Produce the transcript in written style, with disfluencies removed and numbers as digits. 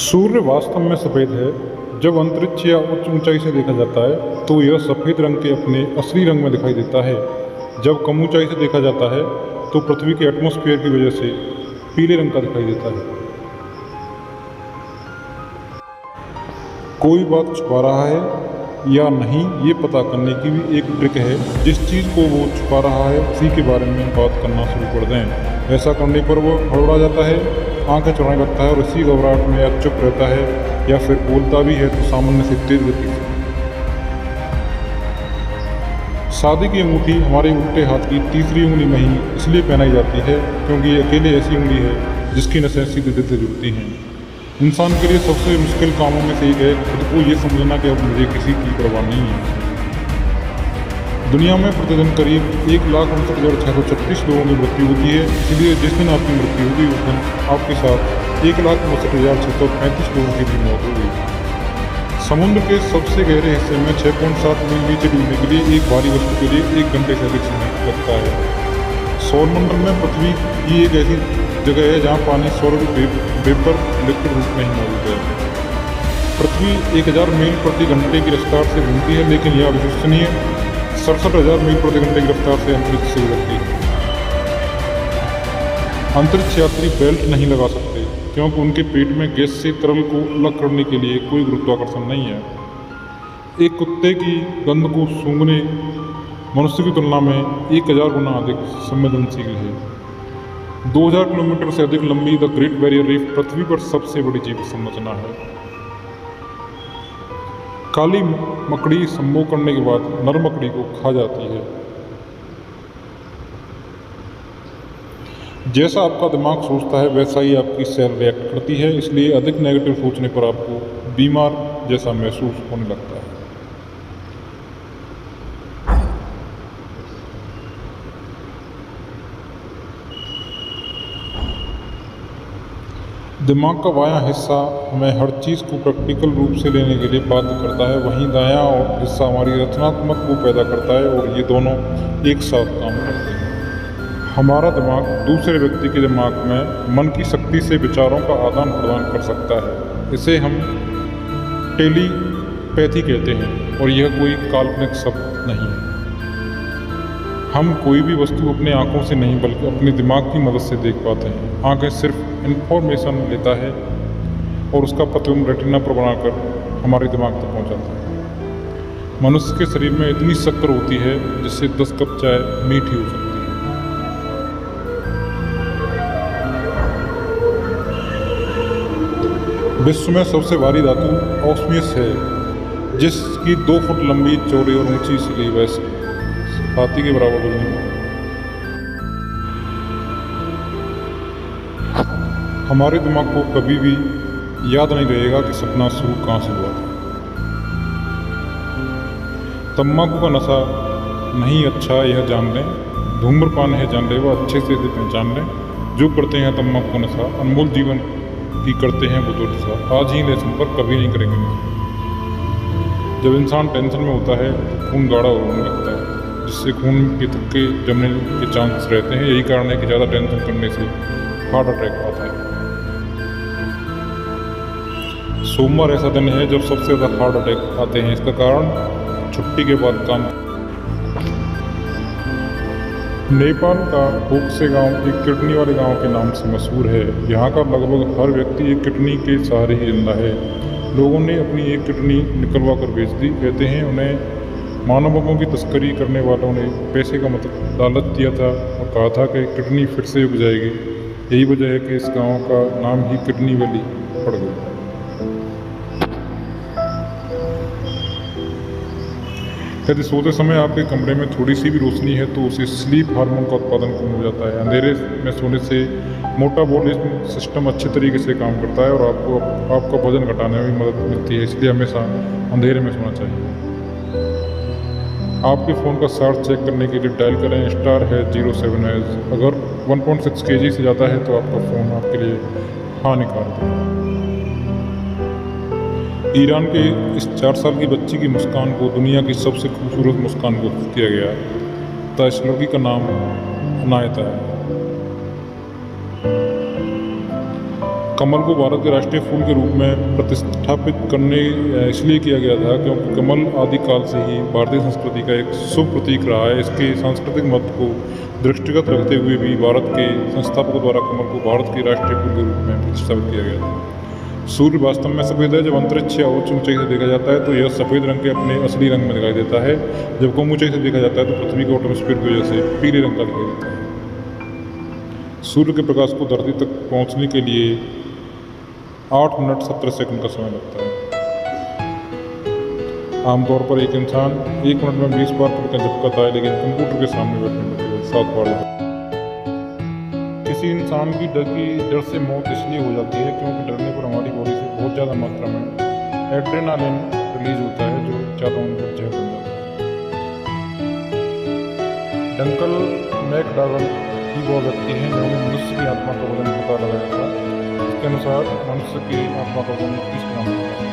सूर्य वास्तव में सफ़ेद है। जब अंतरिक्ष या उच्च ऊंचाई से देखा जाता है तो यह सफ़ेद रंग के अपने असली रंग में दिखाई देता है। जब कम ऊंचाई से देखा जाता है तो पृथ्वी के एटमॉस्फेयर की वजह से पीले रंग का दिखाई देता है। कोई बात छुपा रहा है या नहीं, ये पता करने की भी एक ट्रिक है। जिस चीज़ को वो छुपा रहा है उसी के बारे में बात करना शुरू कर दें। ऐसा करने पर वो हड़बड़ा जाता है, आंखें चौड़ाने लगता है और इसी घबराहट में या चुप रहता है या फिर बोलता भी है तो सामान्य से तेज गति से। शादी की अंगूठी हमारे उल्टे हाथ की तीसरी उंगली में ही इसलिए पहनाई जाती है क्योंकि ये अकेले ऐसी उंगली है जिसकी नसें सीधे दिल से जुड़ती हैं। इंसान के लिए सबसे मुश्किल कामों में से एक है खुद को ये समझना कि अब मुझे किसी की परवाह नहीं है। दुनिया में प्रतिदिन करीब 1,59,636 लोगों की मृत्यु होती है। इसलिए जिस दिन आपकी मृत्यु होगी उस दिन आपके साथ 1,59,635 लोगों की भी मौत होगी। समुद्र के सबसे गहरे हिस्से में 6.7 मील नीचे डूबने के लिए एक भारी वस्तु के लिए 1 घंटे से अधिक समय लगता है। सौरमंडल में पृथ्वी की एक ऐसी जगह है जहाँ पानी सॉलिड वेपर लिक्विड रूप में ही मौजूद है। पृथ्वी 1000 मील प्रति घंटे की रफ्तार से घूमती है, लेकिन यह अविश्वसनीय 67,000 मील प्रति घंटे की रफ्तार से अंतरिक्ष से गुजरती है। अंतरिक्ष यात्री बेल्ट नहीं लगा सकते क्योंकि उनके पेट में गैस से तरल को अलग करने के लिए कोई गुरुत्वाकर्षण नहीं है। एक कुत्ते की गंध को सूंघने मनुष्य की तुलना में 1000 गुना अधिक संवेदनशील है। 2000 किलोमीटर से अधिक लंबी द ग्रेट बैरियर रीफ पृथ्वी पर सबसे बड़ी जीव संरचना है। काली मकड़ी संभोग करने के बाद नर मकड़ी को खा जाती है। जैसा आपका दिमाग सोचता है वैसा ही आपकी सेल रिएक्ट करती है, इसलिए अधिक नेगेटिव सोचने पर आपको बीमार जैसा महसूस होने लगता है। दिमाग का बायां हिस्सा हमें हर चीज़ को प्रैक्टिकल रूप से लेने के लिए बाध्य करता है, वहीं दायां हिस्सा हमारी रचनात्मक को पैदा करता है और ये दोनों एक साथ काम करते हैं। हमारा दिमाग दूसरे व्यक्ति के दिमाग में मन की शक्ति से विचारों का आदान प्रदान कर सकता है। इसे हम टेलीपैथी कहते हैं और यह कोई काल्पनिक शब्द नहीं है। हम कोई भी वस्तु अपने आँखों से नहीं बल्कि अपने दिमाग की मदद से देख पाते हैं। आँखें सिर्फ इन्फॉर्मेशन लेता है और उसका प्रतिबिंब रेटिना पर बनाकर हमारे दिमाग तक पहुंचाता है। मनुष्य के शरीर में इतनी शक्कर होती है जिससे 10 कप चाय मीठी हो सकती है। विश्व में सबसे भारी धातु ऑस्मियस है, जिसकी 2 फुट लंबी, चौड़ी और ऊंची स्लीव है, हाथी के बराबर नहीं। हमारे दिमाग को कभी भी याद नहीं रहेगा कि सपना शुरू कहाँ से हुआ था। तम्बाकू का नशा नहीं अच्छा यह जान लें, धूम्रपान है जानलेवा अच्छे से पहचान लें। जो करते हैं तम्बाकू का नशा अनमोल जीवन की करते हैं वो दुर्दशा। आज ही ले संपर्क कभी नहीं करेंगे। जब इंसान टेंशन में होता है तो खून गाढ़ा होने लगता है, जिससे खून के थक्के जमने के चांस रहते हैं। यही कारण है कि ज़्यादा टेंशन करने से हार्ट अटैक आता है। सोमवार ऐसा दिन है जब सबसे ज़्यादा हार्ट अटैक आते हैं। इसका कारण छुट्टी के बाद काम। नेपाल का होक्से गांव एक किडनी वाले गांव के नाम से मशहूर है। यहाँ का लगभग हर व्यक्ति एक किडनी के सहारे ही जिंदा है। लोगों ने अपनी एक किडनी निकलवा कर बेच दी। कहते हैं उन्हें मानवों की तस्करी करने वालों ने पैसे का मतलब लालच दिया था और कहा था कि किडनी फिर से उग जाएगी। यही वजह है कि इस गाँव का नाम ही किडनी वैली पड़ गया। यदि सोते समय आपके कमरे में थोड़ी सी भी रोशनी है तो उसे स्लीप हार्मोन का उत्पादन कम हो जाता है। अंधेरे में सोने से मेटाबॉलिज्म सिस्टम अच्छे तरीके से काम करता है और आपका वजन घटाने में भी मदद मिलती है। इसलिए हमेशा अंधेरे में सोना चाहिए। आपके फ़ोन का चार्ज चेक करने के लिए डायल करें *07#। अगर 1.6 kg से ज़्यादा है तो आपका फ़ोन आपके लिए हानिकारक है। ईरान के इस 4 साल की बच्ची की मुस्कान को दुनिया की सबसे खूबसूरत मुस्कान घोषित किया गया है। इस लड़की का नाम अनायता है। कमल को भारत के राष्ट्रीय फूल के रूप में प्रतिष्ठापित करने इसलिए किया गया था क्योंकि कमल आदिकाल से ही भारतीय संस्कृति का एक शुभ प्रतीक रहा है। इसके सांस्कृतिक महत्व को दृष्टिगत रखते हुए भी भारत के संस्थापकों द्वारा कमल को भारत के राष्ट्रीय फूल के रूप में प्रतिष्ठापित किया गया था। सूर्य वास्तव में सफ़ेद है। जब अंतरिक्ष या उच्च ऊंचाई से देखा जाता है तो यह सफ़ेद रंग के अपने असली रंग में दिखाई देता है। जब कम ऊंचाई से देखा जाता है तो पृथ्वी के एटमॉस्फेयर की वजह से पीले रंग का दिखाई देता है। सूर्य के प्रकाश को धरती तक पहुंचने के लिए 8 मिनट 17 सेकंड का समय लगता है। आमतौर पर एक इंसान 1 मिनट में 20 बार पलकें झपकाता है, लेकिन कंप्यूटर के सामने बैठने में केवल 7 बार झपकता है। किसी इंसान की डर से मौत इसलिए हो जाती है क्योंकि डरने पर हमारी बॉडी से बहुत ज़्यादा मात्रा में एड्रेनालिन रिलीज होता है, जो ज़्यादा होने पर जहर बन जाता है। डंकल मैकडॉगल ही वो व्यक्ति हैं जिन्होंने मनुष्य की आत्मा का वजन पता लगाया था। इसके अनुसार मनुष्य की आत्मा का वजन 30 ग्राम होता है।